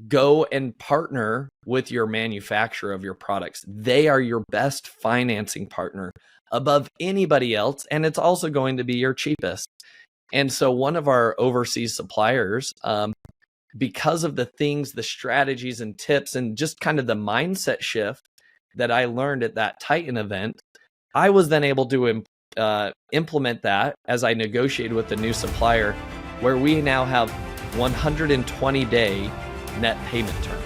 go and partner with your manufacturer of your products. They are your best financing partner above anybody else, and it's also going to be your cheapest. And so one of our overseas suppliers, because of the things, the strategies and tips, and just kind of the mindset shift that I learned at that Titan event, I was then able to implement that as I negotiated with the new supplier, where we now have 120-day net payment term.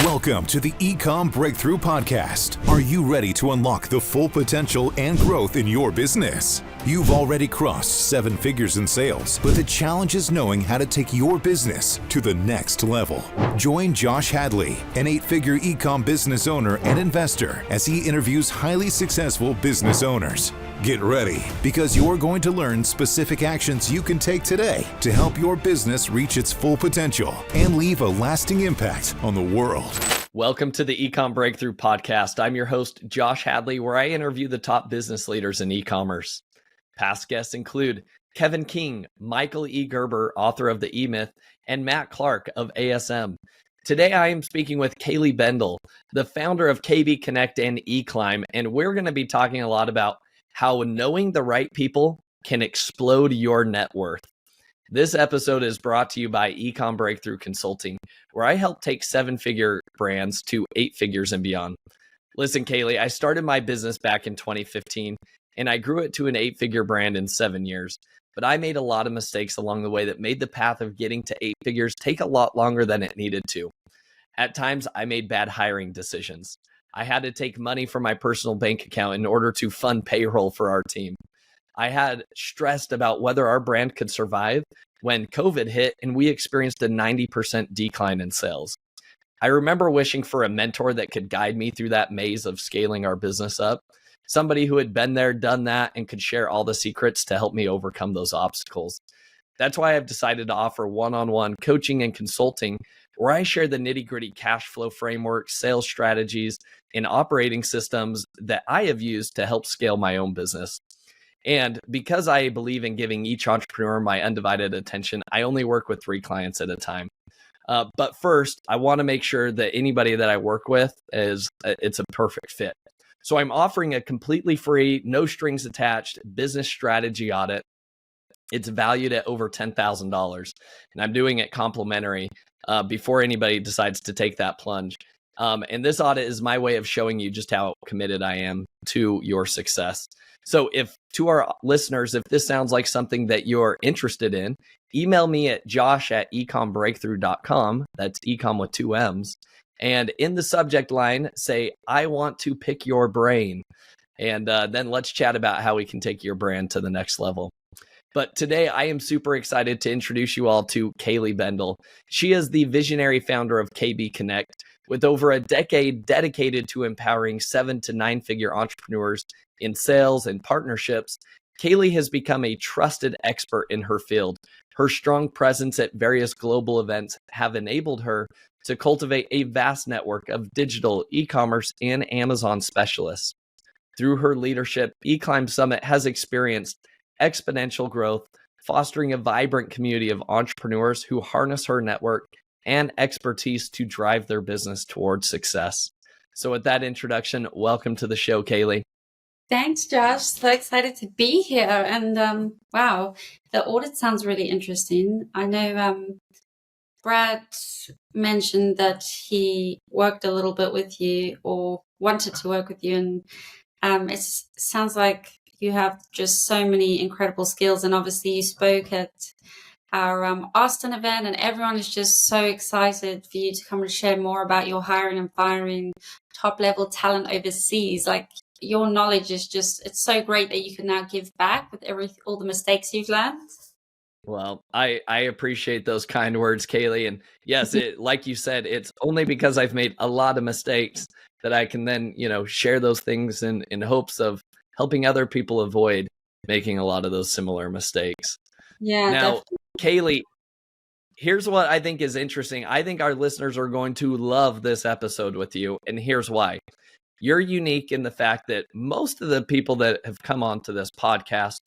Welcome to the Ecomm Breakthrough podcast. Are you ready to unlock the full potential and growth in your business? You've already crossed 7 figures in sales, but the challenge is knowing how to take your business to the next level. Join Josh Hadley, an 8-figure Ecomm business owner and investor, as he interviews highly successful business owners. Get ready, because you're going to learn specific actions you can take today to help your business reach its full potential and leave a lasting impact on the world. Welcome to the Ecomm Breakthrough podcast. I'm your host, Josh Hadley, where I interview the top business leaders in e-commerce. Past guests include Kevin King, Michael E. Gerber, author of The E-Myth, and Matt Clark of ASM. Today, I am speaking with Kayleigh Bendell, the founder of KB Connect and eClimb, and we're going to be talking a lot about how knowing the right people can explode your net worth. This episode is brought to you by Ecomm Breakthrough Consulting, where I help take 7-figure brands to 8 figures and beyond. Listen, Kayleigh, I started my business back in 2015, and I grew it to an 8-figure brand in 7 years. But I made a lot of mistakes along the way that made the path of getting to 8 figures take a lot longer than it needed to. At times, I made bad hiring decisions. I had to take money from my personal bank account in order to fund payroll for our team. I had stressed about whether our brand could survive when COVID hit and we experienced a 90% decline in sales. I remember wishing for a mentor that could guide me through that maze of scaling our business up, somebody who had been there, done that, and could share all the secrets to help me overcome those obstacles. That's why I've decided to offer one-on-one coaching and consulting, where I share the nitty-gritty cash flow framework, sales strategies, and operating systems that I have used to help scale my own business. And because I believe in giving each entrepreneur my undivided attention, I only work with 3 clients at a time. But first, I want to make sure that anybody that I work with it's a perfect fit. So I'm offering a completely free, no strings attached business strategy audit. It's valued at over $10,000, and I'm doing it complimentary before anybody decides to take that plunge. And this audit is my way of showing you just how committed I am to your success. So if to our listeners, if this sounds like something that you're interested in, email me at josh@ecommbreakthrough.com. That's ecom with 2 M's. And in the subject line, say, I want to pick your brain. And then let's chat about how we can take your brand to the next level. But today, I am super excited to introduce you all to Kayleigh Bendell. She is the visionary founder of KB Connect, with over a decade dedicated to empowering 7 to 9-figure entrepreneurs in sales and partnerships. Kayleigh has become a trusted expert in her field. Her strong presence at various global events have enabled her to cultivate a vast network of digital, e-commerce, and Amazon specialists. Through her leadership, eClimb Summit has experienced exponential growth, fostering a vibrant community of entrepreneurs who harness her network and expertise to drive their business towards success. So with that introduction, welcome to the show, Kayleigh. Thanks, Josh. So excited to be here. And wow, the audit sounds really interesting. I know Brad mentioned that he worked a little bit with you or wanted to work with you. And it sounds like you have just so many incredible skills. And obviously you spoke at our Austin event, and everyone is just so excited for you to come and share more about your hiring and firing top level talent overseas. Like, your knowledge is just, it's so great that you can now give back with all the mistakes you've learned. Well, I appreciate those kind words, Kayleigh. And yes, like you said, it's only because I've made a lot of mistakes that I can then, share those things in hopes of helping other people avoid making a lot of those similar mistakes. Yeah. Now, Definitely. Kayleigh, here's what I think is interesting. I think our listeners are going to love this episode with you. And here's why. You're unique in the fact that most of the people that have come onto this podcast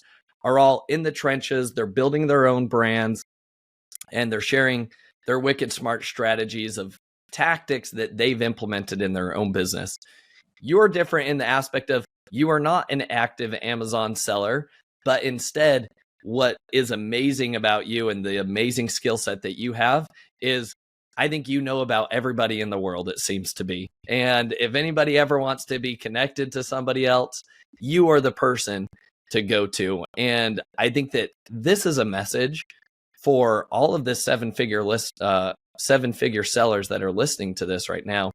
are all in the trenches. They're building their own brands, and they're sharing their wicked smart strategies of tactics that they've implemented in their own business. You're different in the aspect of you are not an active Amazon seller, but instead, what is amazing about you and the amazing skill set that you have is I think you know about everybody in the world, it seems to be. And if anybody ever wants to be connected to somebody else, you are the person to go to. And I think that this is a message for all of the seven-figure sellers that are listening to this right now,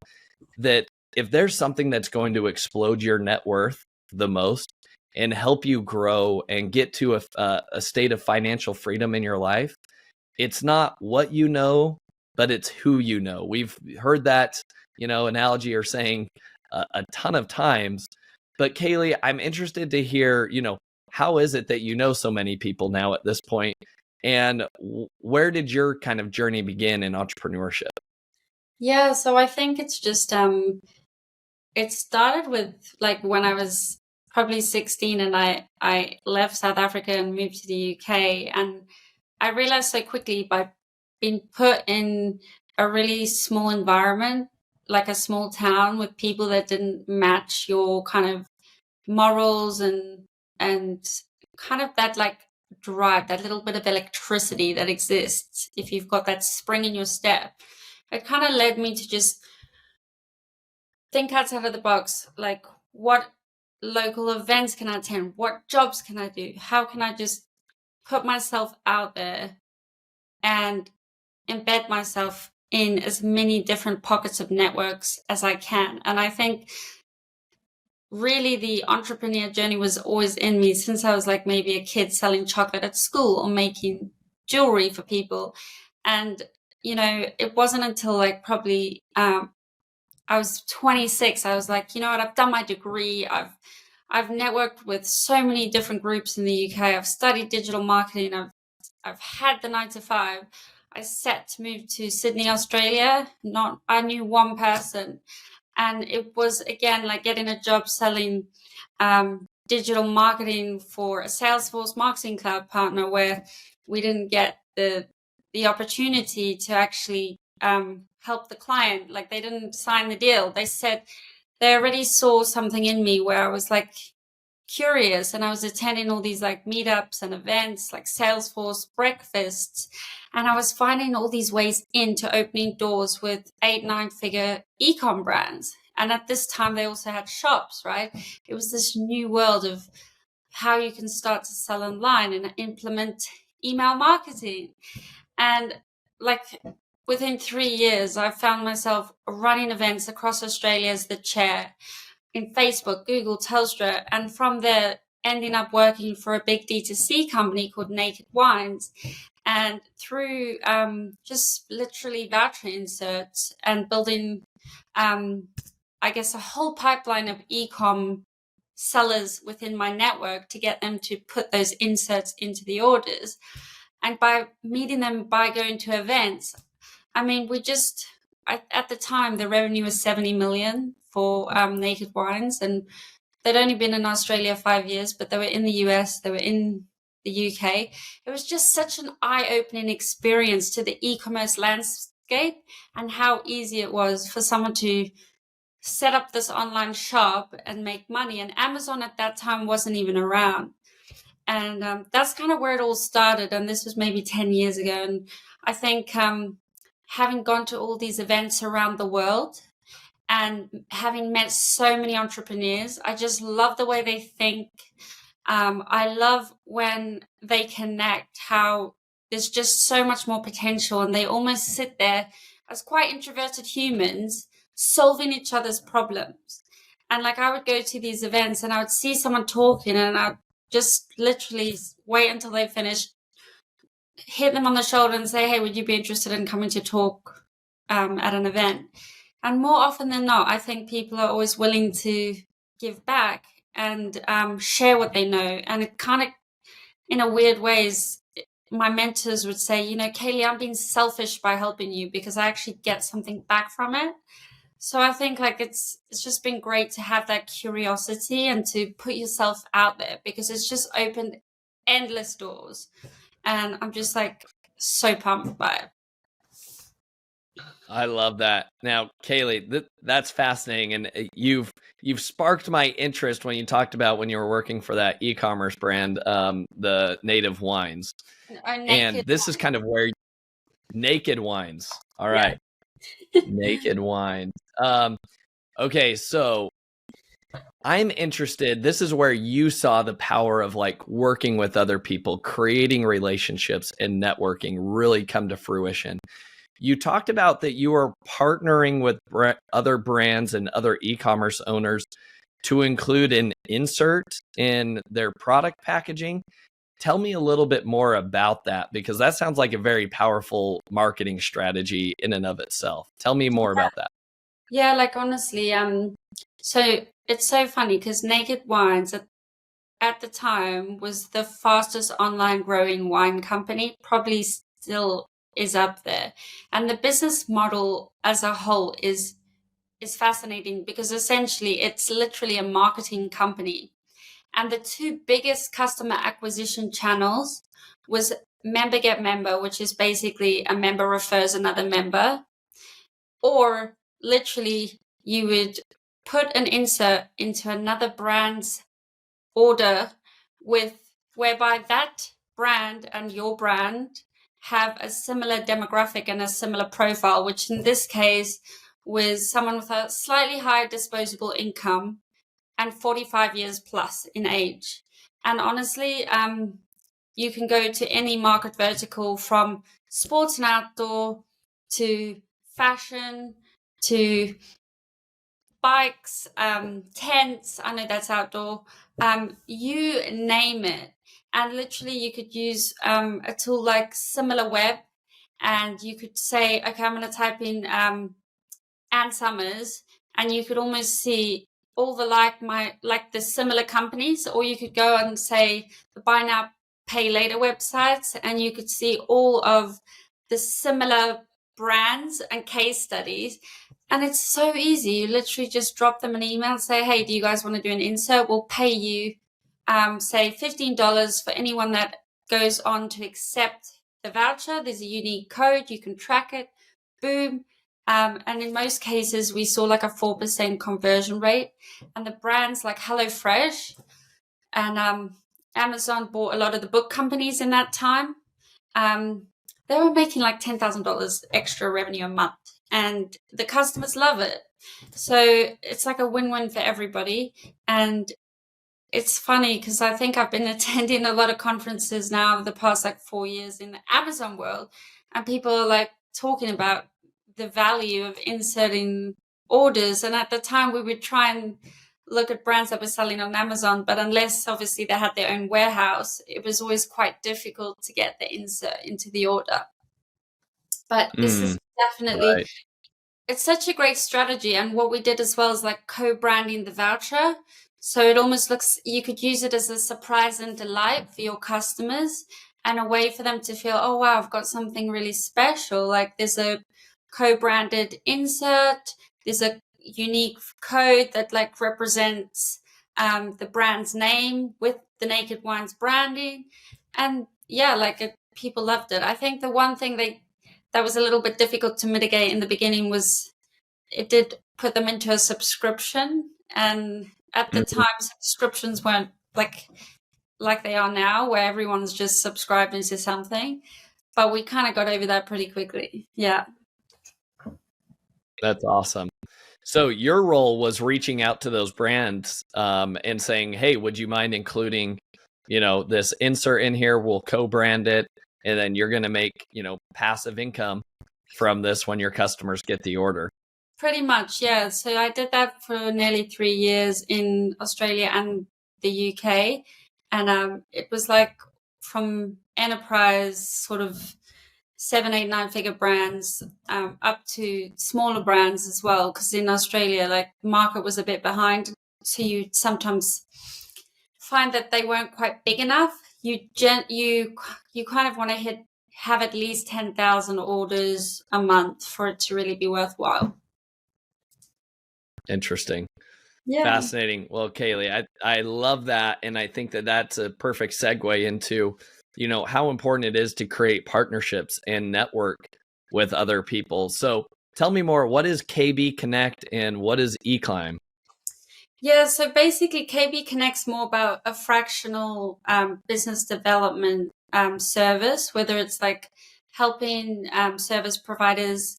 that if there's something that's going to explode your net worth the most and help you grow and get to a state of financial freedom in your life, it's not what you know, but it's who you know. We've heard that, analogy or saying a ton of times. But Kayleigh, I'm interested to hear, how is it that you know so many people now at this point? And where did your kind of journey begin in entrepreneurship? Yeah, so I think it's just it started with like when I was probably 16 and I left South Africa and moved to the UK, and I realized so quickly by being put in a really small environment, like a small town with people that didn't match your kind of morals and kind of that like drive, that little bit of electricity that exists if you've got that spring in your step. It kind of led me to just think outside of the box, like what local events can I attend? What jobs can I do? How can I just put myself out there and embed myself in as many different pockets of networks as I can? And I think really the entrepreneur journey was always in me since I was like maybe a kid selling chocolate at school or making jewelry for people. And, it wasn't until like probably I was 26. I was like, you know what? I've done my degree. I've networked with so many different groups in the UK. I've studied digital marketing. I've had the 9 to 5. I set to move to Sydney, Australia. I knew one person, and it was again like getting a job selling digital marketing for a Salesforce Marketing Cloud partner, where we didn't get the opportunity to actually help the client. Like they didn't sign the deal. They said they already saw something in me where I was like curious, and I was attending all these like meetups and events like Salesforce breakfasts, and I was finding all these ways into opening doors with 8-9 figure ecom brands. And at this time they also had shops, right? It was this new world of how you can start to sell online and implement email marketing. And like within 3 years, I found myself running events across Australia as the chair in Facebook, Google, Telstra. And from there, ending up working for a big D2C company called Naked Wines. And through just literally voucher inserts and building, I guess, a whole pipeline of ecom sellers within my network to get them to put those inserts into the orders. And by meeting them, by going to events, I mean, at the time, the revenue was 70 million for Naked Wines. And they'd only been in Australia 5 years, but they were in the US, they were in the UK. It was just such an eye-opening experience to the e-commerce landscape and how easy it was for someone to set up this online shop and make money. And Amazon at that time wasn't even around. And that's kind of where it all started. And this was maybe 10 years ago. And I think having gone to all these events around the world and having met so many entrepreneurs, I just love the way they think. I love when they connect, how there's just so much more potential, and they almost sit there as quite introverted humans solving each other's problems. And like I would go to these events and I would see someone talking and I'd just literally wait until they finished, hit them on the shoulder and say, hey, would you be interested in coming to talk at an event? And more often than not, I think people are always willing to give back and share what they know. And it kind of, in a weird ways, my mentors would say, Kayleigh, I'm being selfish by helping you because I actually get something back from it. So I think like it's just been great to have that curiosity and to put yourself out there, because it's just opened endless doors. And I'm just like so pumped by it. I love that. Now, Kayleigh, that's fascinating, and you've sparked my interest when you talked about when you were working for that e-commerce brand, the Native Wines, and this is kind of where Naked Wines. All right, Naked Wines. Okay, so I'm interested. This is where you saw the power of like working with other people, creating relationships, and networking really come to fruition. You talked about that you are partnering with other brands and other e-commerce owners to include an insert in their product packaging. Tell me a little bit more about that, because that sounds like a very powerful marketing strategy in and of itself. Tell me more about that. Yeah, like honestly, so it's so funny because Naked Wines at the time was the fastest online growing wine company, probably still is up there. And the business model as a whole is fascinating because essentially it's literally a marketing company. And the two biggest customer acquisition channels was member get member, which is basically a member refers another member, or literally you would put an insert into another brand's order whereby that brand and your brand have a similar demographic and a similar profile, which in this case was someone with a slightly higher disposable income and 45 years plus in age. And honestly, you can go to any market vertical from sports and outdoor to fashion to bikes, tents. I know that's outdoor. You name it. And literally you could use a tool like SimilarWeb, and you could say, okay, I'm going to type in Ann Summers, and you could almost see all the like the similar companies, or you could go and say the buy now pay later websites, and you could see all of the similar brands and case studies. And it's so easy. You literally just drop them an email and say, hey, do you guys want to do an insert? We'll pay you say $15 for anyone that goes on to accept the voucher. There's a unique code, you can track it. Boom. And in most cases, we saw like a 4% conversion rate. And the brands like HelloFresh and Amazon bought a lot of the book companies in that time. They were making like $10,000 extra revenue a month, and the customers love it. So it's like a win-win for everybody. And it's funny because I think I've been attending a lot of conferences now the past like 4 years in the Amazon world, and people are like talking about the value of inserting orders. And at the time we would try and look at brands that were selling on Amazon, but unless obviously they had their own warehouse, it was always quite difficult to get the insert into the order. But this is definitely, right. It's such a great strategy. And what we did as well is like co-branding the voucher. So it almost looks, you could use it as a surprise and delight for your customers, and a way for them to feel, oh, wow, I've got something really special. Like there's a co-branded insert, there's a unique code that like represents the brand's name with the Naked Wines branding. And yeah, like people loved it. I think the one thing that was a little bit difficult to mitigate in the beginning was it did put them into a subscription. And at the time, subscriptions weren't like they are now, where everyone's just subscribed into something. But we kind of got over that pretty quickly. Yeah. That's awesome. So your role was reaching out to those brands and saying, hey, would you mind including, this insert in here? We'll co-brand it. And then you're going to make, passive income from this when your customers get the order. Pretty much, yeah. So I did that for nearly 3 years in Australia and the UK. And it was like from enterprise sort of 7, 8, 9-figure brands up to smaller brands as well. Because in Australia, like the market was a bit behind. So you sometimes find that they weren't quite big enough. You kind of want to have at least 10,000 orders a month for it to really be worthwhile. Interesting. Yeah. Fascinating. Well, Kayleigh, I love that. And I think that that's a perfect segue into, how important it is to create partnerships and network with other people. So tell me more. What is KB Connect and what is Ecommerce? Yeah, so basically, KB Connect's more about a fractional business development service, whether it's like helping service providers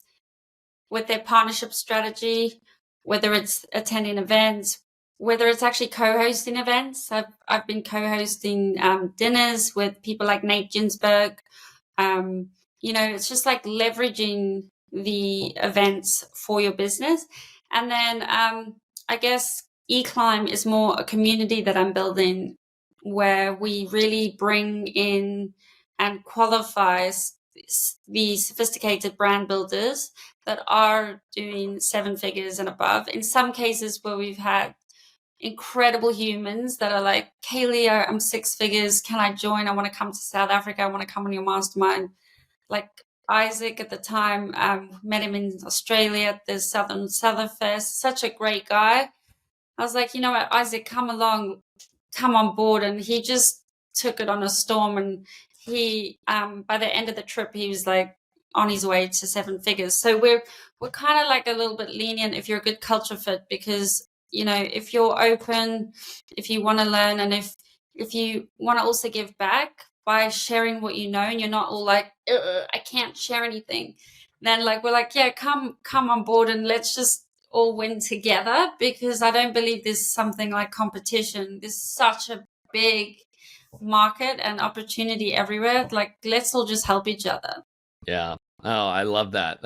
with their partnership strategy, whether it's attending events, whether it's actually co-hosting events. I've been co-hosting dinners with people like Nate Ginsberg. It's just like leveraging the events for your business. And then I guess eClimb is more a community that I'm building where we really bring in and qualify the sophisticated brand builders that are doing 7 figures and above. In some cases where we've had incredible humans that are like, Kayleigh, I'm 6 figures. Can I join? I want to come to South Africa. I want to come on your mastermind. Like Isaac at the time, met him in Australia at the Southern Fest. Such a great guy. I was like, you know what, Isaac, come along, come on board. And he just took it on a storm. And he, by the end of the trip, he was like on his way to 7 figures. So we're kind of like a little bit lenient if you're a good culture fit, because, if you're open, if you want to learn, and if you want to also give back by sharing what you know, and you're not all like, I can't share anything, then like, we're like, yeah, come on board and let's just all win together, because I don't believe there's something like competition. There's such a big market and opportunity everywhere. Like, let's all just help each other. Yeah. Oh, I love that.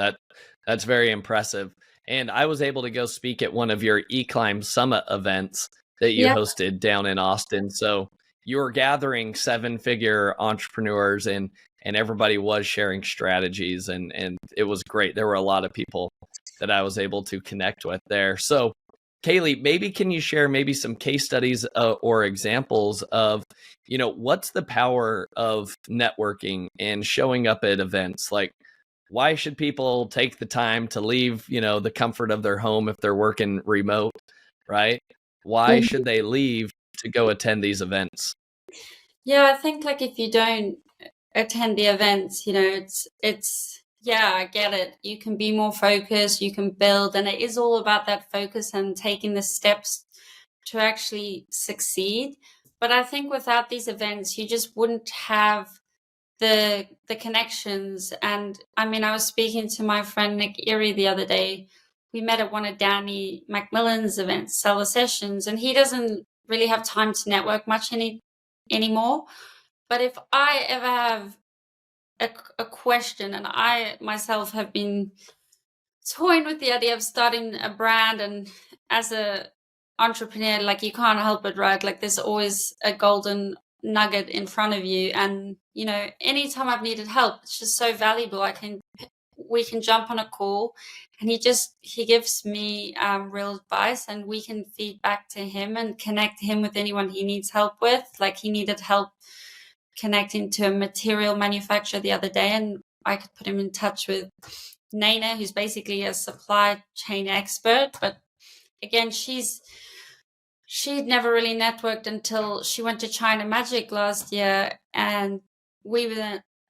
That's very impressive. And I was able to go speak at one of your eClimb Summit events that you Yeah. hosted down in Austin. So you were gathering 7-figure entrepreneurs and everybody was sharing strategies and it was great. There were a lot of people that I was able to connect with there. So Kayleigh, maybe can you share maybe some case studies or examples of, what's the power of networking and showing up at events? Like, why should people take the time to leave, the comfort of their home if they're working remote, right? Why should they leave to go attend these events? Yeah, I think like if you don't attend the events, it's yeah, I get it. You can be more focused, you can build, and it is all about that focus and taking the steps to actually succeed. But I think without these events, you just wouldn't have the connections. And I mean, I was speaking to my friend Nick Erie the other day. We met at one of Danny Macmillan's events, Seller Sessions, and he doesn't really have time to network much anymore. But if I ever have a question, and I myself have been toying with the idea of starting a brand, and as a entrepreneur, like, you can't help it, right? Like, there's always a golden nugget in front of you, and anytime I've needed help, it's just so valuable. We can jump on a call, and he gives me real advice, and we can feed back to him and connect him with anyone he needs help with. Like, he needed help connecting to a material manufacturer the other day, and I could put him in touch with Naina, who's basically a supply chain expert. But again, she'd never really networked until she went to China Magic last year, and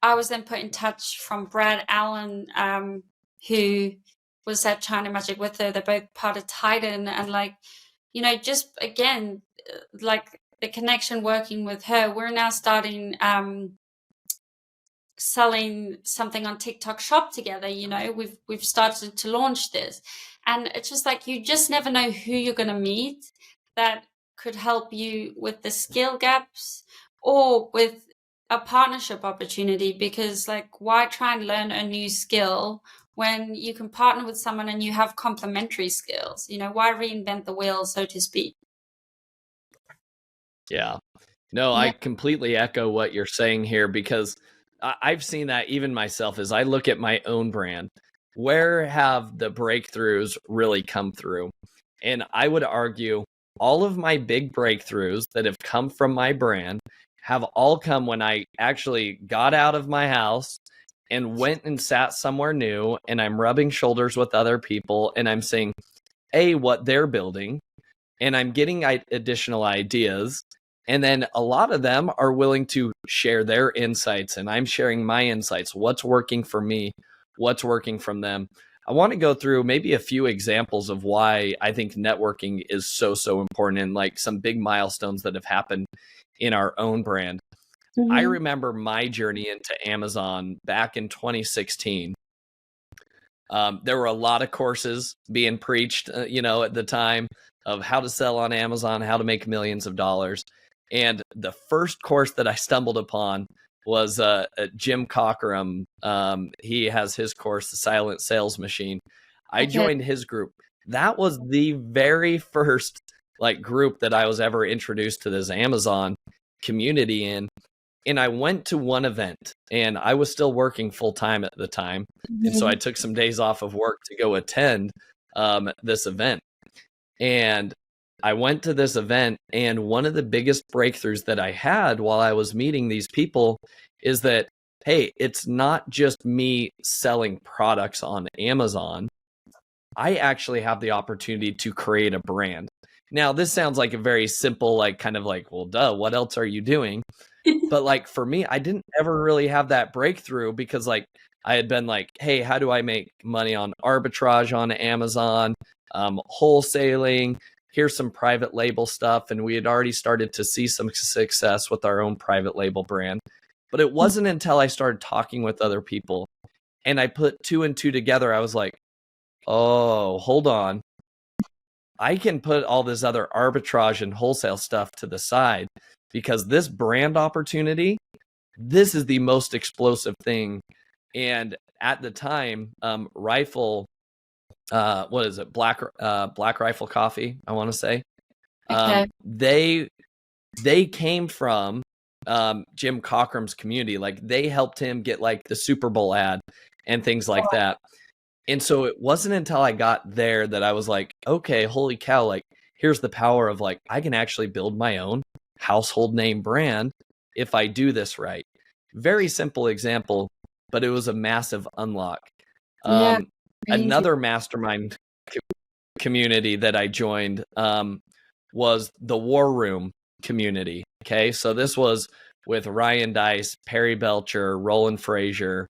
I was then put in touch from Brad Allen, who was at China Magic with her. They're both part of Titan, and just again, like the connection working with her, we're now starting selling something on TikTok Shop together. We've started to launch this, and it's just like, you just never know who you're going to meet that could help you with the skill gaps or with a partnership opportunity. Because like, why try and learn a new skill when you can partner with someone and you have complementary skills? Why reinvent the wheel, so to speak? Yeah. No, I Yeah. completely echo what you're saying here because I've seen that even myself as I look at my own brand. Where have the breakthroughs really come through? And I would argue all of my big breakthroughs that have come from my brand have all come when I actually got out of my house and went and sat somewhere new, and I'm rubbing shoulders with other people and I'm seeing, A, what they're building, and I'm getting additional ideas. And then a lot of them are willing to share their insights, and I'm sharing my insights. What's working for me? What's working from them? I want to go through maybe a few examples of why I think networking is so important, and like some big milestones that have happened in our own brand. I remember my journey into Amazon back in 2016. There were a lot of courses being preached, at the time, of how to sell on Amazon, how to make millions of dollars. And the first course that I stumbled upon was Jim Cockrum. He has his course, The Silent Sales Machine. I joined his group. That was the very first group that I was ever introduced to this Amazon community in. And I went to one event, and I was still working full time at the time. And so I took some days off of work to go attend this event. And I went to this event, and one of the biggest breakthroughs that I had while I was meeting these people is that, hey, it's not just me selling products on Amazon. I actually have the opportunity to create a brand. Now, this sounds like a very simple, well, duh, what else are you doing? But for me, I didn't ever really have that breakthrough because I had been hey, how do I make money on arbitrage on Amazon, wholesaling? Here's some private label stuff. And we had already started to see some success with our own private label brand. But it wasn't until I started talking with other people and I put two and two together, I was like, oh, hold on. I can put all this other arbitrage and wholesale stuff to the side because this brand opportunity, this is the most explosive thing. And at the time, Rifle, what is it? Black Rifle Coffee, I want to say. They came from Jim Cockrum's community. They helped him get the Super Bowl ad and things like that. And so it wasn't until I got there that I was like, okay, holy cow, here's the power of I can actually build my own household name brand if I do this right. Very simple example, but it was a massive unlock. Another mastermind community that I joined was the War Room community. Okay, so this was with Ryan Dice, Perry Belcher, Roland Frazier.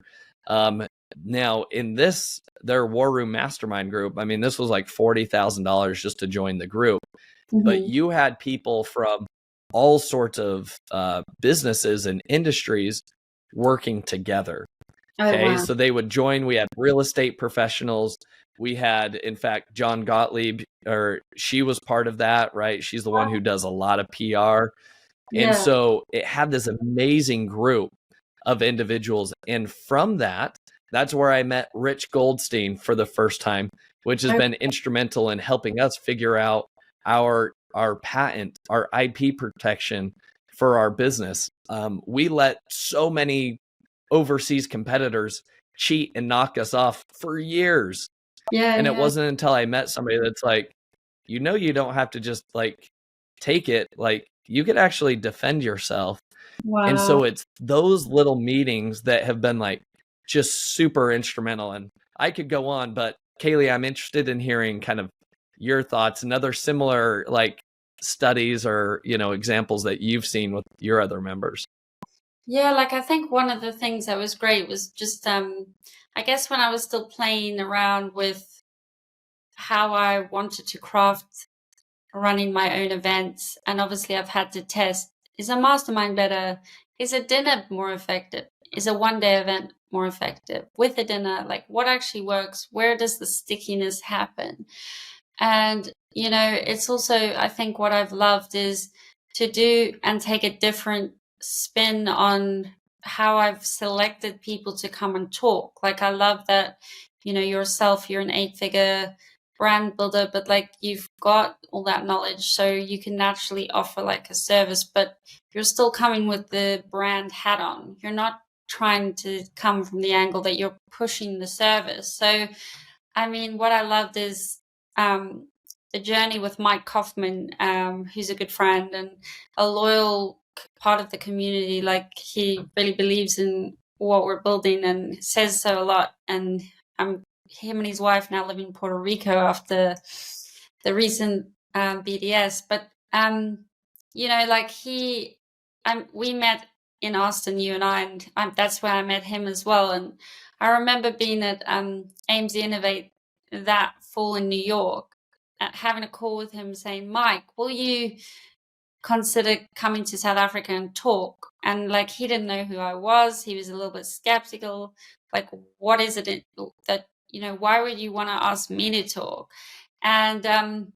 Now in their War Room mastermind group, I mean, this was $40,000 just to join the group. But you had people from all sorts of businesses and industries working together. Okay, wow. So they would join. We had real estate professionals. We had, in fact, John Gottlieb, or she was part of that, right? She's the one who does a lot of PR. Yeah. And so it had this amazing group of individuals. And from that's where I met Rich Goldstein for the first time, which has been instrumental in helping us figure out our patent, our IP protection for our business. We let so many overseas competitors cheat and knock us off for years. And it wasn't until I met somebody that's you don't have to just take it. You could actually defend yourself. Wow. And so it's those little meetings that have been just super instrumental. And I could go on, but Kayleigh, I'm interested in hearing kind of your thoughts and other similar studies or, examples that you've seen with your other members. Yeah, I think one of the things that was great was just, I guess when I was still playing around with how I wanted to craft running my own events, and obviously I've had to test, is a mastermind better? Is a dinner more effective? Is a one-day event more effective? With a dinner, what actually works? Where does the stickiness happen? And, it's also, I think what I've loved is to do and take a different spin on how I've selected people to come and talk. I love that, yourself, you're an 8-figure brand builder, but you've got all that knowledge, so you can naturally offer a service, but you're still coming with the brand hat on. You're not trying to come from the angle that you're pushing the service. So, I mean, what I loved is the journey with Mike Kaufman, who's a good friend and a loyal part of the community. He really believes in what we're building and says so a lot. And him and his wife now live in Puerto Rico after the recent BDS, but like we met in Austin, you and I, and that's where I met him as well. And I remember being at AMZ Innovate that fall in New York, having a call with him saying, Mike, will you consider coming to South Africa and talk? And like, he didn't know who I was. He was a little bit skeptical. Like, what is it that, why would you want to ask me to talk? And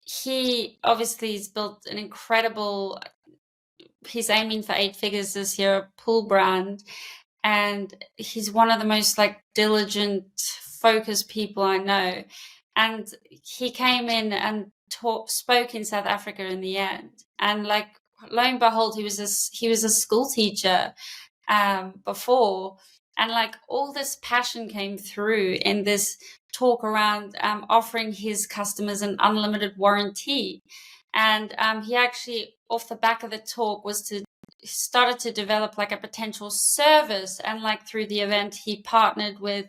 he obviously has built an incredible, he's aiming for 8 figures this year, pool brand. And he's one of the most like diligent, focused people I know. And he came in and spoke in South Africa in the end. And like, lo and behold, he was a school teacher before. And like, all this passion came through in this talk around offering his customers an unlimited warranty. And he actually, off the back of the talk, started to develop like a potential service. And like, through the event, he partnered with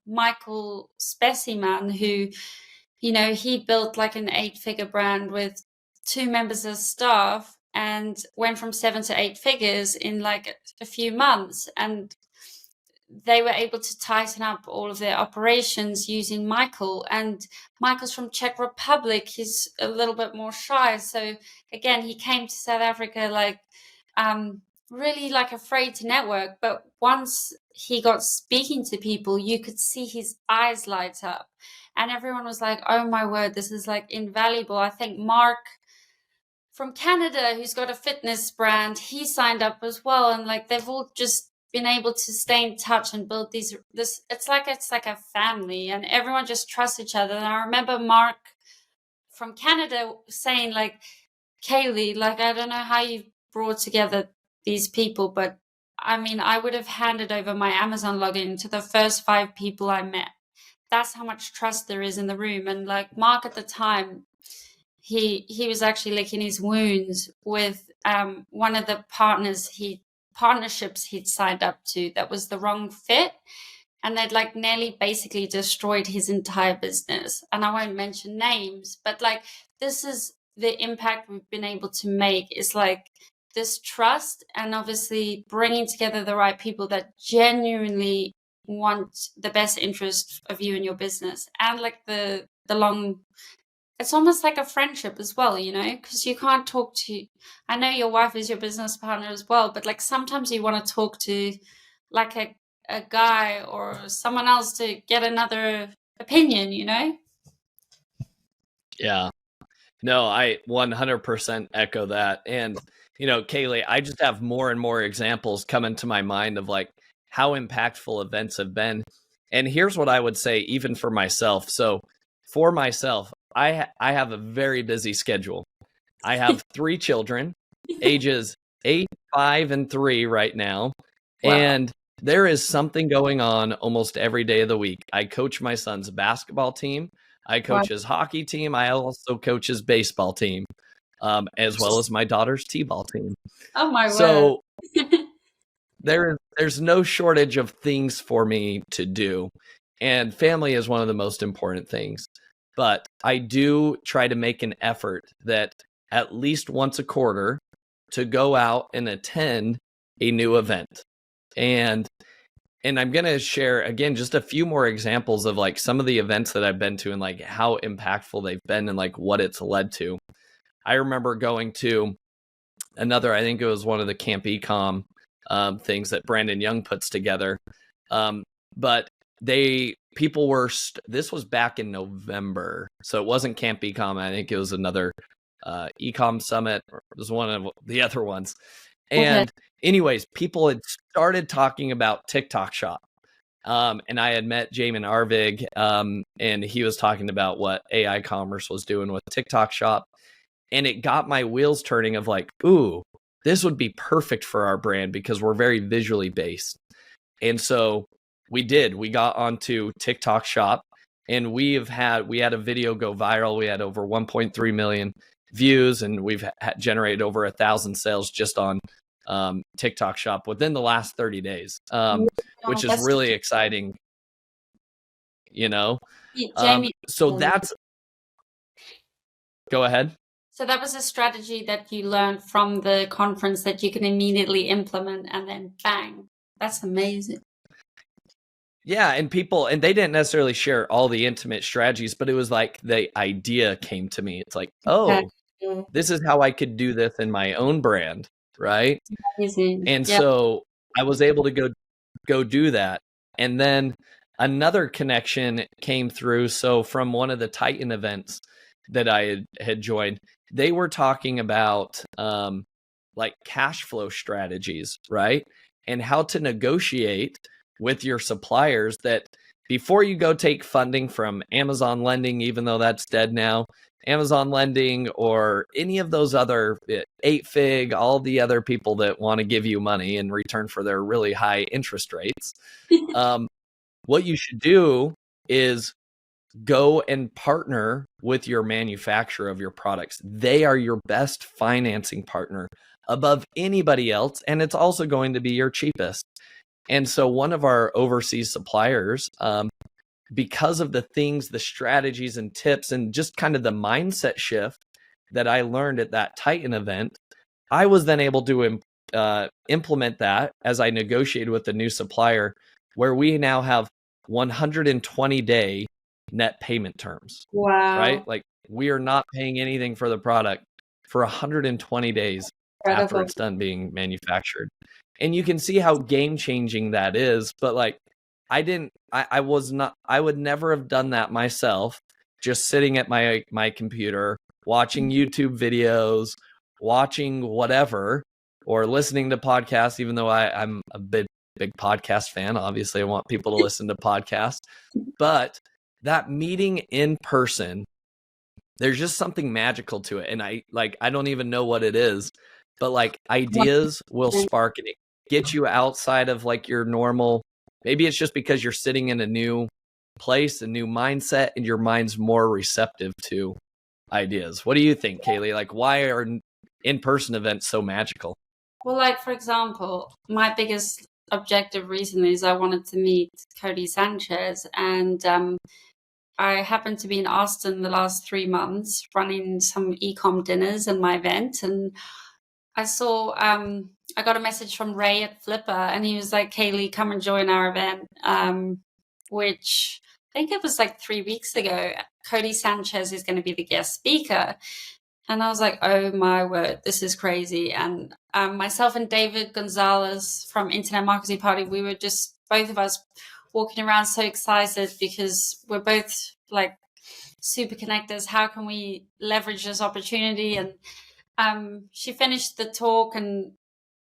Michael Specimen, who, he built like an 8-figure brand with 2 members of staff and went from 7 to 8 figures in like a few months. And they were able to tighten up all of their operations using Michael. And Michael's from Czech Republic. He's a little bit more shy. So again, he came to South Africa like really like afraid to network. But once he got speaking to people, you could see his eyes light up. And everyone was like, oh my word, this is like invaluable. I think Mark from Canada, who's got a fitness brand, he signed up as well. And like, they've all just been able to stay in touch and build this it's like a family, and everyone just trusts each other. And I remember Mark from Canada saying like, Kayleigh, like, I don't know how you brought together these people, but I mean, I would have handed over my Amazon login to the first 5 people I met. That's how much trust there is in the room. And like, Mark at the time, he was actually licking his wounds with one of the partnerships he'd signed up to that was the wrong fit, and they'd like nearly basically destroyed his entire business. And I won't mention names, but like, this is the impact we've been able to make, is like this trust, and obviously bringing together the right people that genuinely want the best interest of you and your business. And like the long, it's almost like a friendship as well, because you can't talk to, I know your wife is your business partner as well, but like, sometimes you want to talk to like a guy or someone else to get another opinion, Yeah. No, I 100% echo that. And, Kayleigh, I just have more and more examples coming to my mind of like how impactful events have been. And here's what I would say, even for myself. So for myself, I have a very busy schedule. I have 3 children, ages 8, 5, and 3 right now. Wow. And there is something going on almost every day of the week. I coach my son's basketball team. I coach his hockey team. I also coach his baseball team, as well as my daughter's t-ball team. Oh my word. So there's no shortage of things for me to do. And family is one of the most important things. But I do try to make an effort that at least once a quarter to go out and attend a new event. And I'm going to share, again, just a few more examples of like some of the events that I've been to and like how impactful they've been and like what it's led to. I remember going to another, I think it was one of the Camp Ecom things that Brandon Young puts together. But people were, this was back in November. So it wasn't Camp Ecom. I think it was another Ecom Summit. Or it was one of the other ones. And anyways, people had started talking about TikTok Shop. And I had met Jamin Arvig, and he was talking about what AI commerce was doing with TikTok Shop. And it got my wheels turning of like, ooh, this would be perfect for our brand because we're very visually based. And so we got onto TikTok Shop, and we had a video go viral. We had over 1.3 million views, and we've generated over 1,000 sales just on TikTok Shop within the last 30 days, which is really exciting, Jamie, so that's, Go ahead. So that was a strategy that you learned from the conference that you can immediately implement, and then bang. That's amazing. Yeah, and they didn't necessarily share all the intimate strategies, but it was like the idea came to me. It's like, oh, this is how I could do this in my own brand, right? Amazing. And Yeah. so I was able to go do that. And then another connection came through. So from one of the Titan events that I had joined, they were talking about like cash flow strategies, right? And how to negotiate with your suppliers that before you go take funding from Amazon Lending, even though that's dead now, Amazon Lending or any of those other 8Fig, all the other people that want to give you money in return for their really high interest rates. What you should do is go and partner with your manufacturer of your products. They are your best financing partner above anybody else, and it's also going to be your cheapest. And so one of our overseas suppliers, because of the things, the strategies and tips, and just kind of the mindset shift that I learned at that Titan event, I was then able to implement that as I negotiated with the new supplier, where we now have 120-day net payment terms. Wow. Right? Like we are not paying anything for the product for 120 days after it's done being manufactured. And you can see how game changing that is. But like, I would never have done that myself, just sitting at my computer, watching YouTube videos, watching whatever, or listening to podcasts, even though I'm a big podcast fan. Obviously, I want people to listen to podcasts. But that meeting in person, there's just something magical to it. And I don't even know what it is, but like ideas will spark and get you outside of like your normal. Maybe it's just because you're sitting in a new place, a new mindset, and your mind's more receptive to ideas. What do you think, Kayleigh? Like, why are in-person events so magical? Well, like, for example, my biggest objective recently is I wanted to meet Cody Sanchez, and I happened to be in Austin the last 3 months running some ecom dinners in my event, and I saw I got a message from Ray at Flipper, and he was like, Kayleigh, come and join our event, which I think it was like 3 weeks ago. Cody Sanchez is going to be the guest speaker. And I was like, oh my word, this is crazy. And myself and David Gonzalez from Internet Marketing Party, we were just, both of us, walking around so excited because we're both like super connectors. How can we leverage this opportunity? And she finished the talk and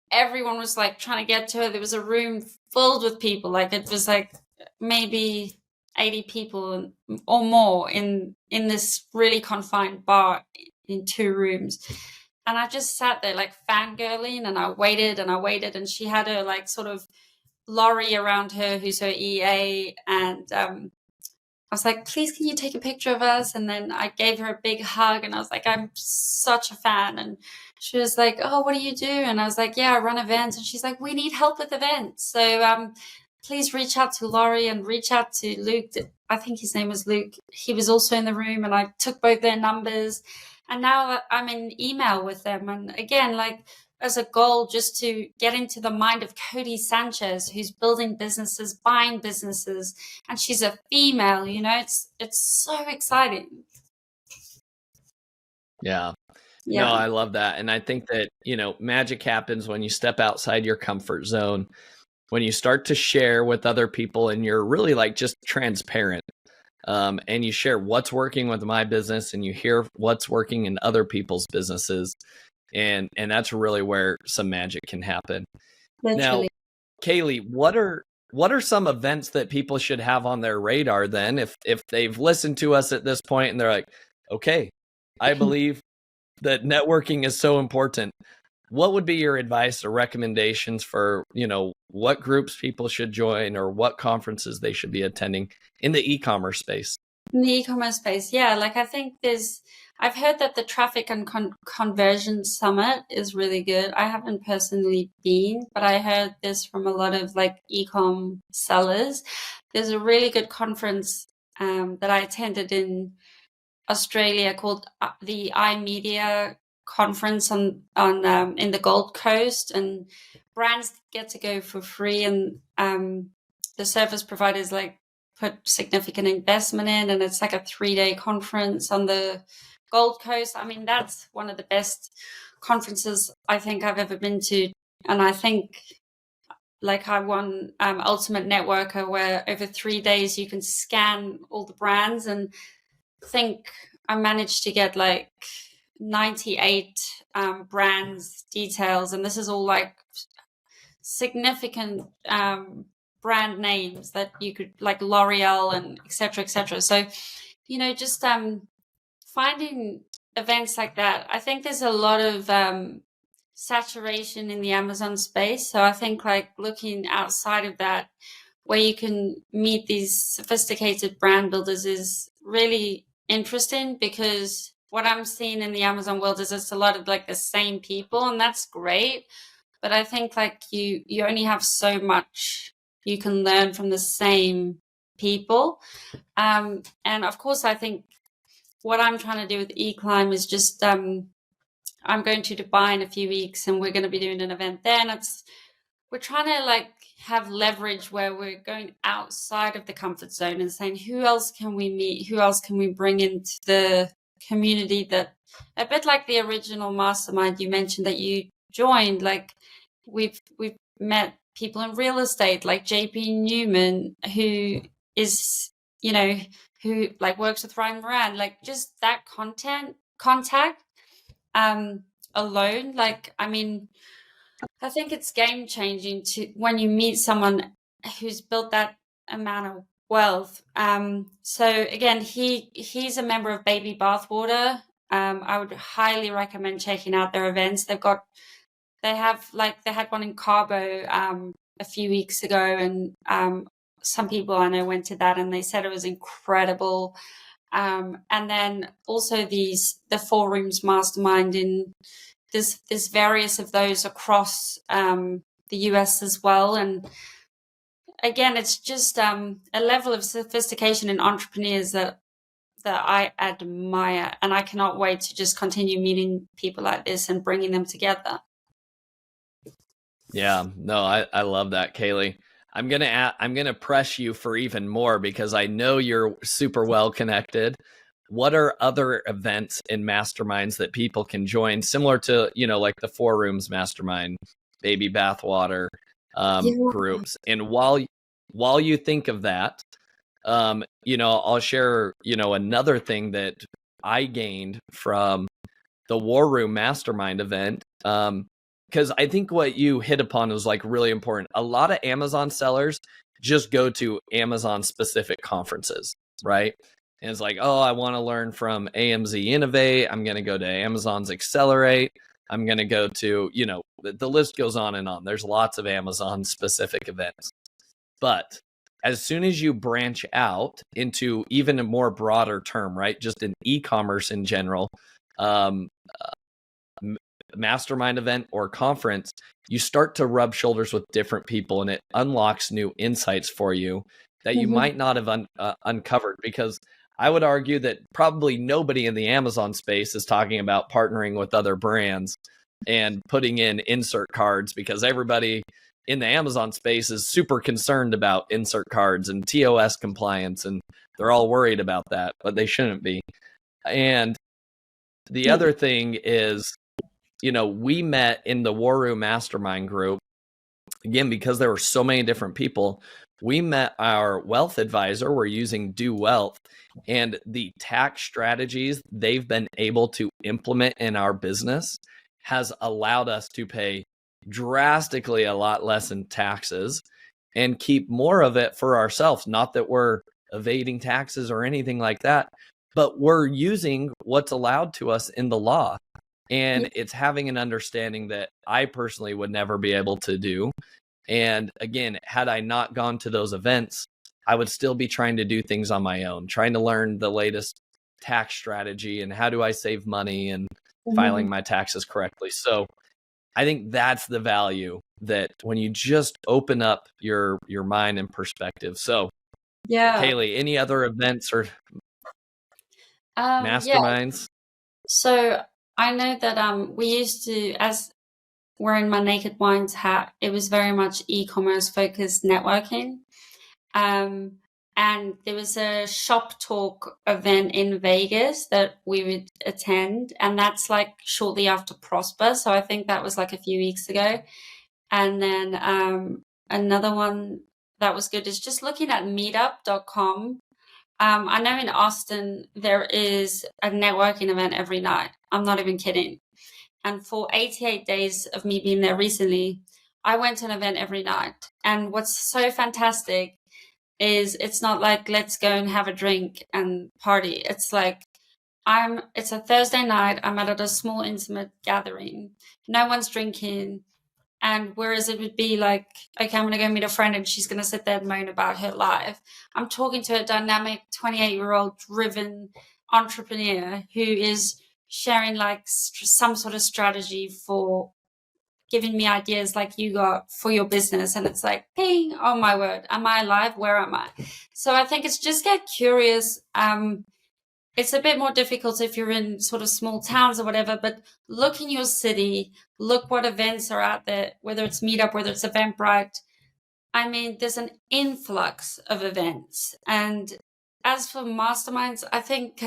everyone was like trying to get to her. There was a room filled with people. Like it was like maybe 80 people or more in this really confined bar in 2 rooms. And I just sat there like fangirling, and I waited and she had her like sort of Laurie around her, who's her EA, and I was like, please, can you take a picture of us? And then I gave her a big hug, and I was like, I'm such a fan. And she was like, oh, what do you do? And I was like, yeah, I run events. And she's like, we need help with events. So please reach out to Laurie and reach out to Luke. I think his name was Luke. He was also in the room, and I took both their numbers. And now I'm in email with them. And again, like as a goal, just to get into the mind of Cody Sanchez, who's building businesses, buying businesses, and she's a female, you know, it's so exciting. Yeah. No, I love that. And I think that, you know, magic happens when you step outside your comfort zone, when you start to share with other people and you're really like just transparent. And you share what's working with my business and you hear what's working in other people's businesses. And that's really where some magic can happen. Literally. Now, Kayleigh, what are some events that people should have on their radar then if they've listened to us at this point and they're like, okay, I believe that networking is so important. What would be your advice or recommendations for, you know, what groups people should join or what conferences they should be attending in the e-commerce space? In the e-commerce space, yeah. Like I think I've heard that the Traffic and Conversion Summit is really good. I haven't personally been, but I heard this from a lot of like e-com sellers. There's a really good conference that I attended in Australia called the iMedia conference on in the Gold Coast, and brands get to go for free, and the service providers like put significant investment in, and it's like a 3-day conference on the Gold Coast. I mean, that's one of the best conferences I think I've ever been to, and I think like I won Ultimate Networker, where over 3 days you can scan all the brands, and think I managed to get like 98 brands details, and this is all like significant brand names that you could, like L'Oreal and etc. etc. So, you know, just finding events like that. I think there's a lot of saturation in the Amazon space. So I think like looking outside of that, where you can meet these sophisticated brand builders, is really interesting, because what I'm seeing in the Amazon world is it's a lot of like the same people, and that's great. But I think like you only have so much you can learn from the same people. And of course, I think what I'm trying to do with eClimb is just, I'm going to Dubai in a few weeks, and we're going to be doing an event there. And we're trying to like have leverage where we're going outside of the comfort zone and saying, who else can we meet? Who else can we bring into the community? That a bit like the original mastermind you mentioned that you joined, like we've met people in real estate like JP Newman, who is, you know, who like works with Ryan Moran, like just that contact alone. Like, I mean, I think it's game changing to when you meet someone who's built that amount of wealth. So again, he's a member of Baby Bathwater. I would highly recommend checking out their events. They had one in Cabo a few weeks ago, and some people I know went to that, and they said it was incredible. And then also the 4 Rooms Mastermind, in there's various of those across the US as well. And again, it's just a level of sophistication in entrepreneurs that I admire, and I cannot wait to just continue meeting people like this and bringing them together. Yeah, no, I love that, Kayleigh. I'm gonna press you for even more, because I know you're super well connected. What are other events and masterminds that people can join, similar to, you know, like the 4 Rooms Mastermind, Baby Bathwater groups? And while you think of that, you know, I'll share, you know, another thing that I gained from the War Room Mastermind event. Because I think what you hit upon was like really important. A lot of Amazon sellers just go to Amazon specific conferences, right? And it's like, oh, I want to learn from AMZ Innovate. I'm going to go to Amazon's Accelerate. I'm going to go to, you know, the list goes on and on. There's lots of Amazon specific events. But as soon as you branch out into even a more broader term, right? Just an e-commerce in general, mastermind event or conference, you start to rub shoulders with different people, and it unlocks new insights for you that you might not have uncovered. Because I would argue that probably nobody in the Amazon space is talking about partnering with other brands and putting in insert cards, because everybody in the Amazon space is super concerned about insert cards and TOS compliance, and they're all worried about that, but they shouldn't be. And the other thing is, you know, we met in the War Room Mastermind group, again, because there were so many different people. We met our wealth advisor. We're using Do Wealth, and the tax strategies they've been able to implement in our business has allowed us to pay drastically a lot less in taxes and keep more of it for ourselves. Not that we're evading taxes or anything like that, but we're using what's allowed to us in the law. And it's having an understanding that I personally would never be able to do. And again, had I not gone to those events, I would still be trying to do things on my own, trying to learn the latest tax strategy and how do I save money and filing my taxes correctly. So I think that's the value, that when you just open up your mind and perspective. So yeah, Kayleigh, any other events or Yeah. masterminds? So I know that we used to, as wearing my Naked Wines hat, it was very much e-commerce focused networking. Um, and there was a shop talk event in Vegas that we would attend, and that's like shortly after Prosper. So I think that was like a few weeks ago. And then another one that was good is just looking at meetup.com. I know in Austin there is a networking event every night. I'm not even kidding. And for 88 days of me being there recently, I went to an event every night. And what's so fantastic is it's not like let's go and have a drink and party. It's like it's a Thursday night, I'm at a small intimate gathering. No one's drinking. And whereas it would be like, okay, I'm going to go meet a friend and she's going to sit there and moan about her life, I'm talking to a dynamic 28-year-old driven entrepreneur who is sharing like some sort of strategy for giving me ideas like you got for your business. And it's like, ping, oh my word, am I alive? Where am I? So I think it's just get curious. It's a bit more difficult if you're in sort of small towns or whatever, but look in your city, look what events are out there, whether it's Meetup, whether it's Eventbrite. I mean, there's an influx of events. And as for masterminds, I think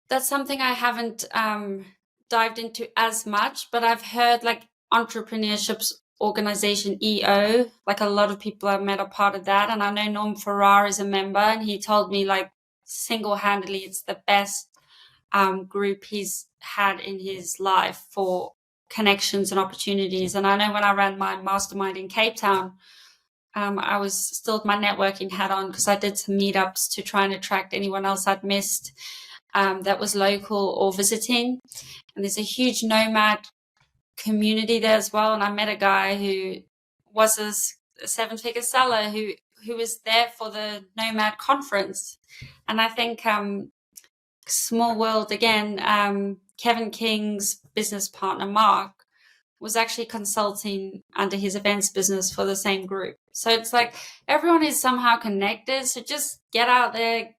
that's something I haven't dived into as much, but I've heard like entrepreneurship's organization EO, like a lot of people I've met are part of that. And I know Norm Farrar is a member, and he told me like single-handedly it's the best group he's had in his life for connections and opportunities. And I know when I ran my mastermind in Cape Town, I was still with my networking hat on because I did some meetups to try and attract anyone else I'd missed that was local or visiting. And there's a huge nomad community there as well. And I met a guy who was a seven-figure seller who was there for the Nomad conference. And I think small world again, Kevin King's business partner, Mark, was actually consulting under his events business for the same group. So it's like everyone is somehow connected. So just get out there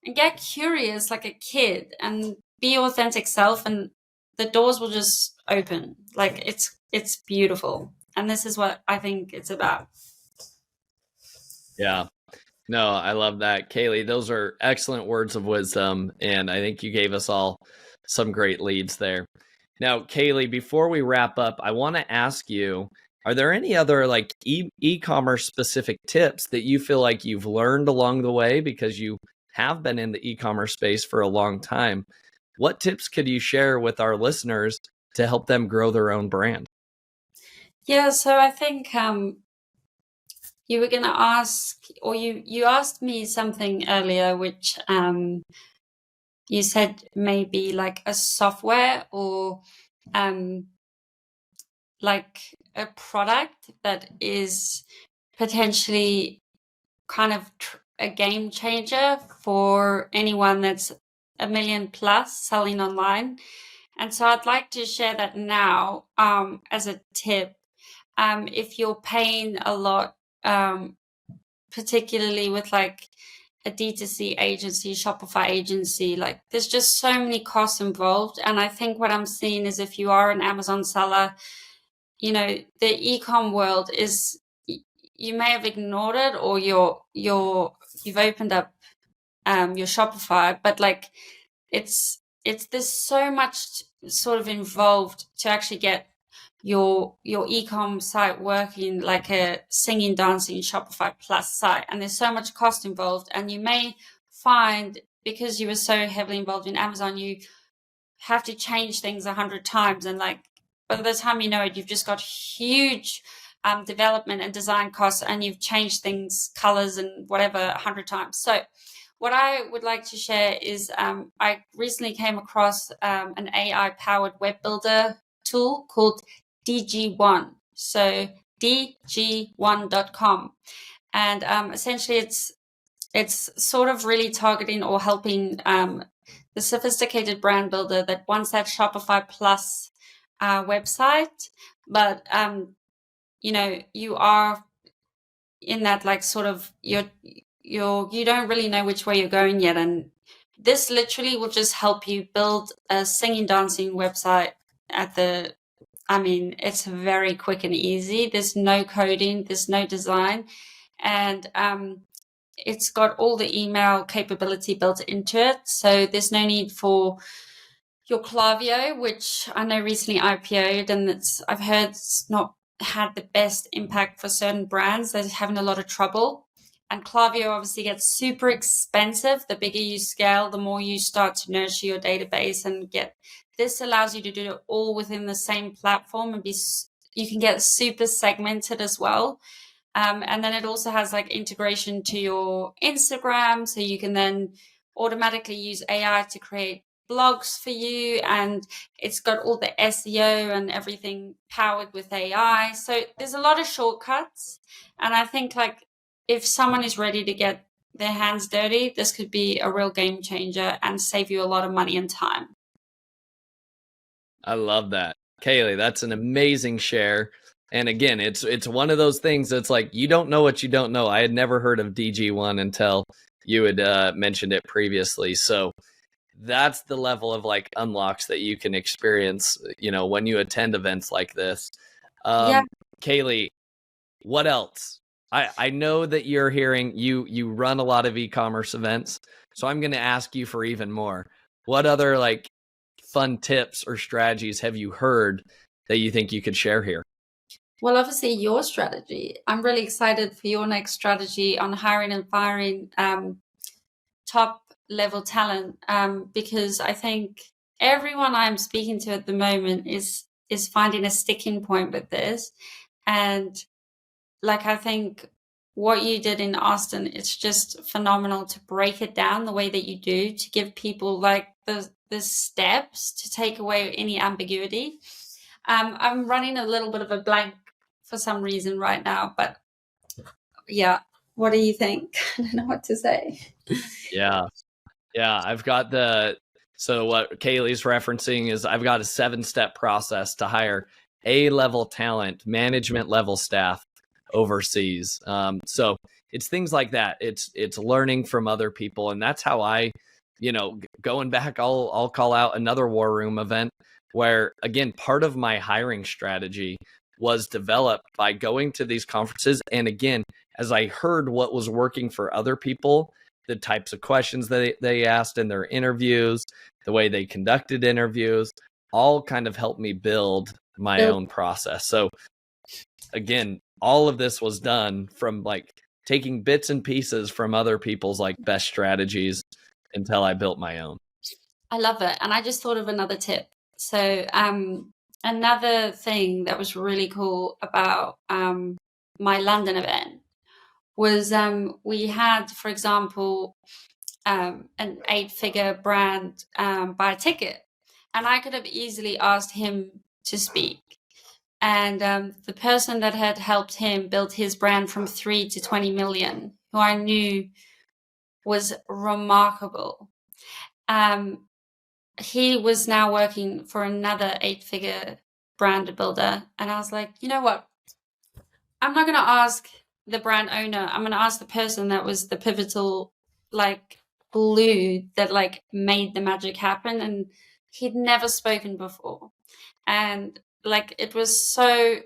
and get curious like a kid and be your authentic self, and the doors will just open. Like it's beautiful. And this is what I think it's about. Yeah. No, I love that. Kayleigh, those are excellent words of wisdom. And I think you gave us all some great leads there. Now, Kayleigh, before we wrap up, I want to ask you, are there any other like e-commerce specific tips that you feel like you've learned along the way because you have been in the e-commerce space for a long time? What tips could you share with our listeners to help them grow their own brand? Yeah, so I think you were going to ask, or you asked me something earlier, which you said maybe like a software or like a product that is potentially kind of a game changer for anyone that's $1 million plus selling online. And so I'd like to share that now as a tip. If you're paying a lot, particularly with like a D2C agency, Shopify agency, like there's just so many costs involved. And I think what I'm seeing is if you are an Amazon seller, you know, the ecom world is, you may have ignored it, or you've opened up your Shopify, but like it's there's so much sort of involved to actually get your ecom site working like a singing, dancing Shopify Plus site. And there's so much cost involved. And you may find, because you were so heavily involved in Amazon, you have to change things 100 times. And like, by the time you know it, you've just got huge development and design costs, and you've changed things, colors and whatever 100 times. So what I would like to share is I recently came across an AI-powered web builder tool called DG1. So DG1.com. And essentially it's sort of really targeting or helping the sophisticated brand builder that wants that Shopify Plus website, but you know, you are in that like sort of you don't really know which way you're going yet, and this literally will just help you build a singing, dancing website it's very quick and easy. There's no coding, there's no design. And it's got all the email capability built into it. So there's no need for your Klaviyo, which I know recently IPO'd, and I've heard it's not had the best impact for certain brands. They're having a lot of trouble. And Klaviyo obviously gets super expensive. The bigger you scale, the more you start to nurture your database and this allows you to do it all within the same platform, and you can get super segmented as well. And then it also has like integration to your Instagram, so you can then automatically use AI to create blogs for you, and it's got all the SEO and everything powered with AI. So there's a lot of shortcuts, and I think like if someone is ready to get their hands dirty, this could be a real game changer and save you a lot of money and time. I love that. Kayleigh, that's an amazing share. And again, it's one of those things that's like, you don't know what you don't know. I had never heard of DG1 until you had mentioned it previously. So that's the level of like unlocks that you can experience, when you attend events like this. Kayleigh, what else? I know that you're hearing you run a lot of e-commerce events, so I'm going to ask you for even more. What other like fun tips or strategies have you heard that you think you could share here? Well, obviously your strategy. I'm really excited for your next strategy on hiring and firing top level talent, because I think everyone I'm speaking to at the moment is finding a sticking point with this. And like, I think what you did in Austin, it's just phenomenal to break it down the way that you do, to give people like the steps to take away any ambiguity. I'm running a little bit of a blank for some reason right now, but yeah. What do you think? I don't know what to say. Yeah. I've got so what Kayleigh's referencing is I've got a 7-step process to hire A-level talent, management level staff overseas. So it's things like that. It's learning from other people. And that's how I, going back, I'll call out another War Room event where, again, part of my hiring strategy was developed by going to these conferences. And again, as I heard what was working for other people, the types of questions that they asked in their interviews, the way they conducted interviews, all kind of helped me build my own process. So again, all of this was done from like taking bits and pieces from other people's like best strategies until I built my own. I love it. And I just thought of another tip. So another thing that was really cool about my London event was we had, for example, an 8-figure brand buy a ticket. And I could have easily asked him to speak. And the person that had helped him build his brand from 3 to 20 million, who I knew was remarkable, he was now working for another 8-figure brand builder. And I was like, you know what? I'm not going to ask the brand owner. I'm going to ask the person that was the pivotal, like, glue that, like, made the magic happen. And he'd never spoken before. And, like, it was so...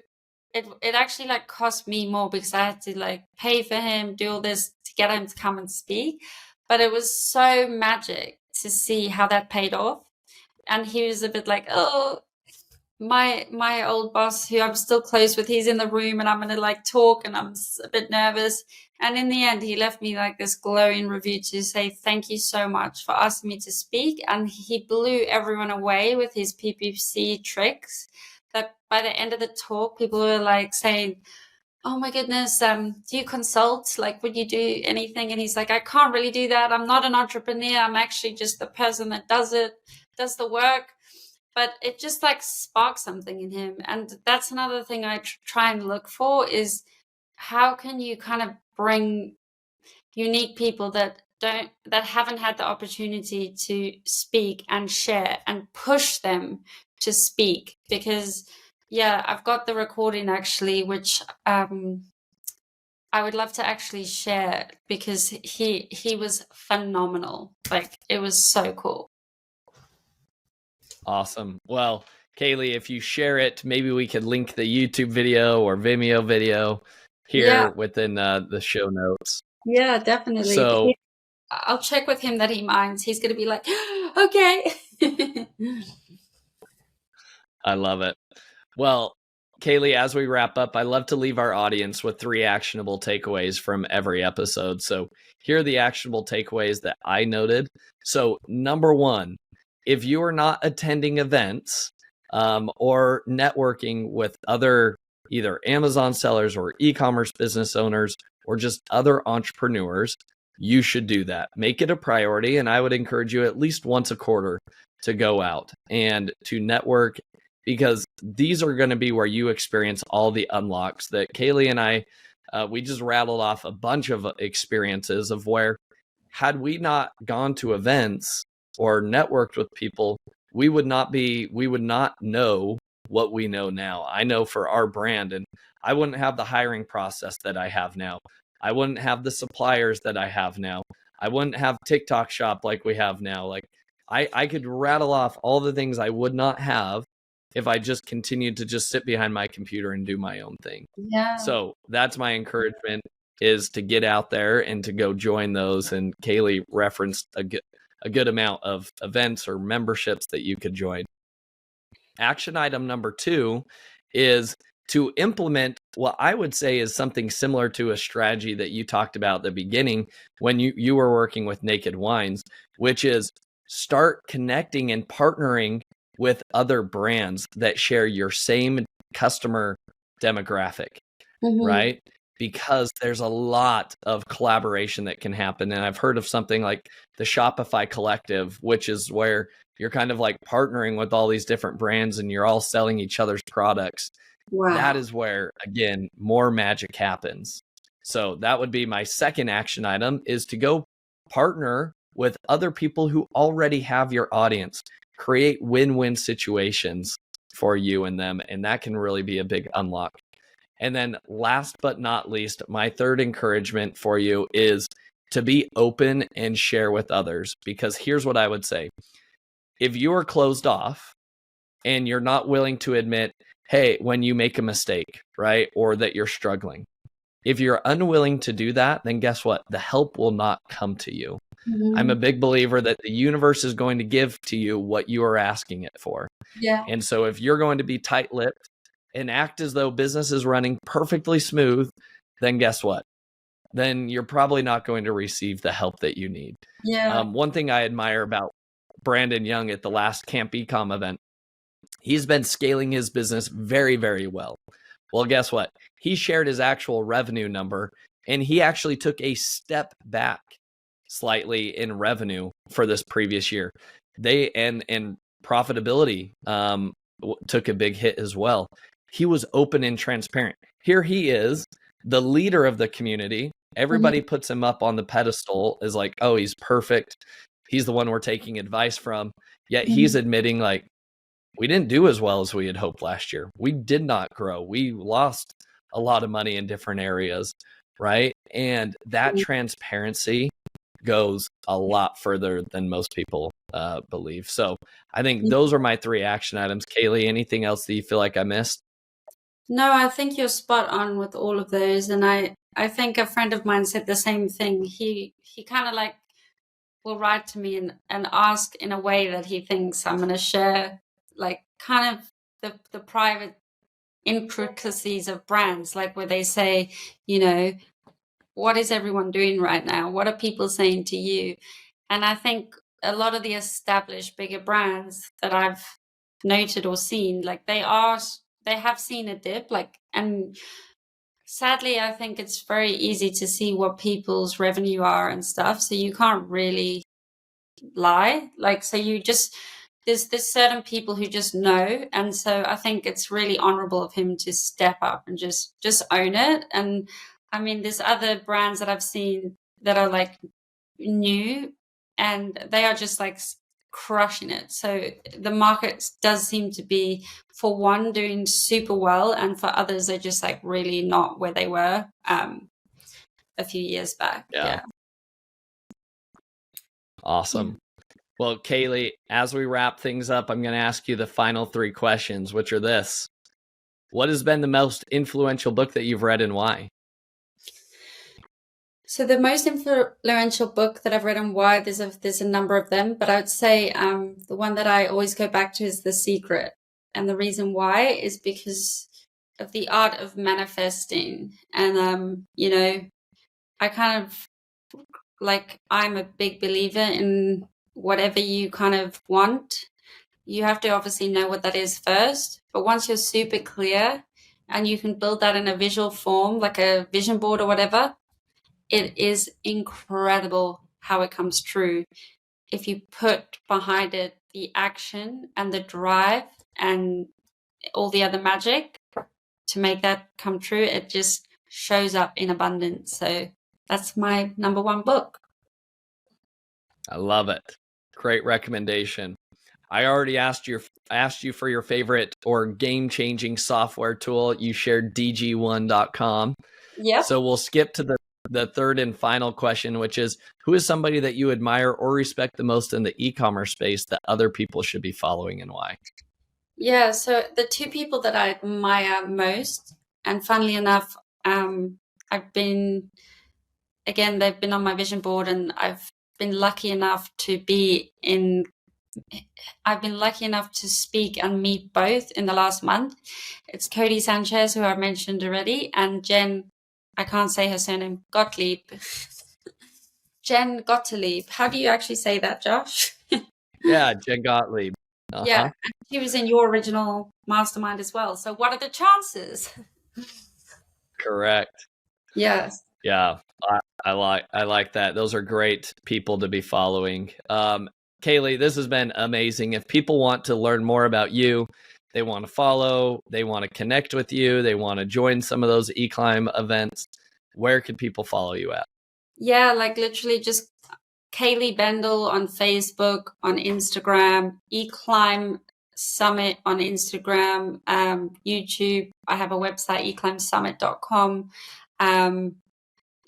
It actually, like, cost me more because I had to, like, pay for him, do all this to get him to come and speak. But it was so magic to see how that paid off. And he was a bit like, oh, my old boss, who I'm still close with, he's in the room and I'm going to like talk and I'm a bit nervous. And in the end, he left me like this glowing review to say, thank you so much for asking me to speak. And he blew everyone away with his PPC tricks that by the end of the talk, people were like saying, oh my goodness, do you consult? Like, would you do anything? And he's like, I can't really do that. I'm not an entrepreneur. I'm actually just the person that does the work. But it just like sparked something in him. And that's another thing I try and look for is how can you kind of bring unique people that haven't had the opportunity to speak and share and push them to speak. Because yeah, I've got the recording actually, which I would love to actually share, because he was phenomenal. Like, it was so cool. Awesome. Well, Kayleigh, if you share it, maybe we could link the YouTube video or Vimeo video here within the show notes. Yeah, definitely. So I'll check with him that he minds. He's going to be like, okay. I love it. Well, Kayleigh, as we wrap up, I love to leave our audience with 3 actionable takeaways from every episode. So here are the actionable takeaways that I noted. So number 1, if you are not attending events or networking with other either Amazon sellers or e-commerce business owners or just other entrepreneurs, you should do that. Make it a priority. And I would encourage you at least once a quarter to go out and to network, because these are going to be where you experience all the unlocks that Kayleigh and I, we just rattled off a bunch of experiences of where, had we not gone to events or networked with people, we would not know what we know now. I know for our brand, and I wouldn't have the hiring process that I have now. I wouldn't have the suppliers that I have now. I wouldn't have TikTok shop like we have now. Like I could rattle off all the things I would not have if I just continued to just sit behind my computer and do my own thing. Yeah. So that's my encouragement, is to get out there and to go join those. And Kayleigh referenced a good amount of events or memberships that you could join. Action item number 2 is to implement what I would say is something similar to a strategy that you talked about at the beginning when you were working with Naked Wines, which is start connecting and partnering with other brands that share your same customer demographic, right? Because there's a lot of collaboration that can happen. And I've heard of something like the Shopify Collective, which is where you're kind of like partnering with all these different brands and you're all selling each other's products. Wow. That is where, again, more magic happens. So that would be my second action item, is to go partner with other people who already have your audience. Create win-win situations for you and them. And that can really be a big unlock. And then last but not least, my third encouragement for you is to be open and share with others. Because here's what I would say. If you are closed off and you're not willing to admit, hey, when you make a mistake, right? Or that you're struggling. If you're unwilling to do that, then guess what? The help will not come to you. I'm a big believer that the universe is going to give to you what you are asking it for. Yeah. And so if you're going to be tight-lipped and act as though business is running perfectly smooth, then guess what? Then you're probably not going to receive the help that you need. Yeah. One thing I admire about Brandon Young at the last Camp Ecom event, he's been scaling his business very, very well. Well, guess what? He shared his actual revenue number, and he actually took a step back slightly in revenue for this previous year. They and profitability took a big hit as well. He was open and transparent. Here he is, the leader of the community. Everybody puts him up on the pedestal as like, oh, he's perfect. He's the one we're taking advice from. Yet he's admitting, like, we didn't do as well as we had hoped last year. We did not grow. We lost a lot of money in different areas, right? And that transparency goes a lot further than most people believe. So I think those are my 3 action items. Kayleigh, anything else that you feel like I missed? No, I think you're spot on with all of those. And I think a friend of mine said the same thing. He kind of like will write to me and ask in a way that he thinks I'm going to share, like, kind of the private intricacies of brands, like where they say, you know, what is everyone doing right now? What are people saying to you? And I think a lot of the established bigger brands that I've noted or seen, like they have seen a dip, like, and sadly, I think it's very easy to see what people's revenue are and stuff. So you can't really lie. Like, so you just, there's certain people who just know. And so I think it's really honorable of him to step up and just own it. And I mean, there's other brands that I've seen that are like new and they are just like crushing it. So the market does seem to be, for one, doing super well, and for others, they're just like really not where they were. a few years back. Yeah. Awesome. Well, Kayleigh, as we wrap things up, I'm going to ask you the final 3 questions, which are this. What has been the most influential book that you've read and why? So the most influential book that I've read and why, there's a number of them, but I would say the one that I always go back to is The Secret. And the reason why is because of the art of manifesting. And, I kind of I'm a big believer in whatever you kind of want. You have to obviously know what that is first. But once you're super clear and you can build that in a visual form, like a vision board or whatever, it is incredible how it comes true. If you put behind it the action and the drive and all the other magic to make that come true, it just shows up in abundance. So that's my number 1 book. I love it. Great recommendation. I already asked you for your favorite or game-changing software tool. You shared dg1.com. Yeah. So we'll skip to the third and final question, which is, who is somebody that you admire or respect the most in the e-commerce space that other people should be following, and why? Yeah, so the 2 people that I admire most, and funnily enough, they've been on my vision board, and I've been lucky enough to speak and meet both in the last month. It's Cody Sanchez, who I mentioned already, and Jen, I can't say her surname, Gottlieb. Jen Gottlieb. How do you actually say that, Josh? Yeah, Jen Gottlieb. Uh-huh. Yeah, she was in your original mastermind as well. So what are the chances? Correct. Yes. Yeah, I like that. Those are great people to be following. Kayleigh, this has been amazing. If people want to learn more about you, they want to follow, they want to connect with you, they want to join some of those eClimb events, where can people follow you at? Yeah, literally just Kayleigh Bendell on Facebook, on Instagram, Ecommerce Summit on Instagram, YouTube. I have a website, eclimbsummit.com.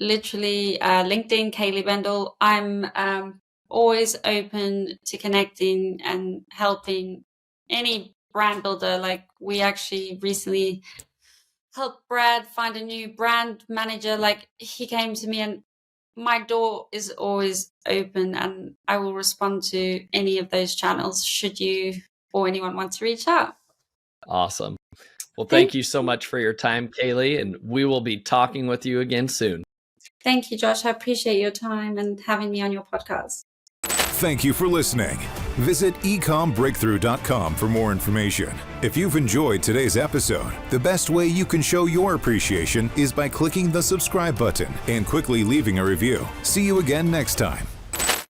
Literally LinkedIn, Kayleigh Bendell. I'm always open to connecting and helping any brand builder. We actually recently helped Brad find a new brand manager. He came to me, and my door is always open, and I will respond to any of those channels should you or anyone want to reach out. Awesome. Well, thank you so much for your time, Kayleigh, and we will be talking with you again soon. Thank you, Josh. I appreciate your time and having me on your podcast. Thank you for listening. Visit EcommBreakthrough.com for more information. If you've enjoyed today's episode, the best way you can show your appreciation is by clicking the subscribe button and quickly leaving a review. See you again next time.